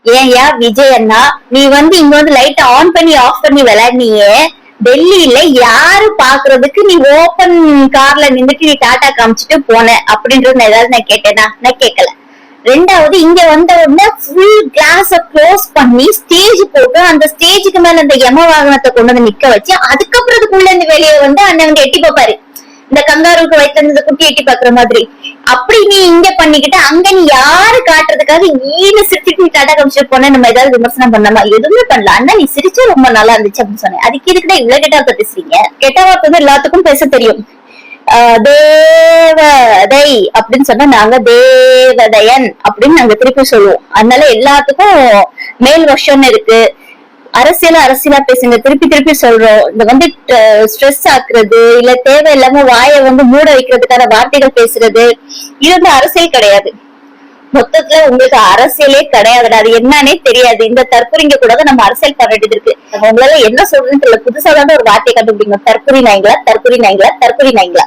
ஏன்யா விஜய் அண்ணா, நீ இங்க light on பண்ணி ஆஃப் பண்ணி விளையாடினியே, டெல்லியில யாரு பாக்குறதுக்கு நீ ஓபன் கார்ல நின்னுட்டு நீ டாடா காமிச்சிட்டு போன அப்படின்றது நான் கேட்டேனா? நான் கேட்கல. ரெண்டாவது இங்க வந்த உடனே ஃபுல் கிளாஸ க்ளோஸ் பண்ணி ஸ்டேஜ் போட்டு அந்த ஸ்டேஜுக்கு மேல அந்த யம வாகனத்தை கொண்டு வந்து நிக்க வச்சு அதுக்கப்புறத்துக்குள்ள இந்த வெளியே அண்ணன் எட்டி பாப்பாரு. இந்த கங்காருக்கு வைத்திருந்த குட்டி எட்டி பாக்குற மாதிரி. அப்படி நீ இங்க பண்ணிக்கிட்டு அங்க நீ யாரு காட்டுறதுக்காக ஈடு சிரிச்சுட்டு நீ டாடா காமிச்சிட்டு போன, நம்ம ஏதாவது விமர்சனம் பண்ணலாமா? எதுவுமே பண்ணல. அண்ணா நீ சிரிச்சா ரொம்ப நல்லா இருந்துச்சு அப்படின்னு சொன்னேன். அதுக்கு இதுக்கிட்ட இவ்வளவு கெட்ட வார்த்தை பேசுறீங்க? கெட்ட வார்த்தை எல்லாத்துக்கும் பேச தெரியும். தேவதை அப்படின்னு சொன்னா நாங்க தேவதையன் அப்படின்னு நாங்க திருப்பி சொல்லுவோம். அதனால எல்லாத்துக்கும் மேல் வருஷம் இருக்கு. அரசியலா பேசுங்க, திருப்பி திருப்பி சொல்றோம். இந்த ஸ்ட்ரெஸ் ஆக்குறது இல்ல தேவையில்லாம வாயை மூட வைக்கிறதுக்கான வார்த்தைகள் பேசுறது, இது அரசியல் கிடையாது. மொத்தத்துல உங்களுக்கு அரசியலே கிடையாது. அது என்னன்னே தெரியாது. இந்த தற்கொலைங்க கூட நம்ம அரசியல் பண்ணிட்டு இருக்கு. உங்களால என்ன சொல்றதுன்னு தெரியல. புதுசாக ஒரு வார்த்தையை கண்டுபிடிக்கணும். தற்கொலை நாய்ங்களா, தற்கொலை நாய்ங்களா, தற்கொலை நாய்ங்களா.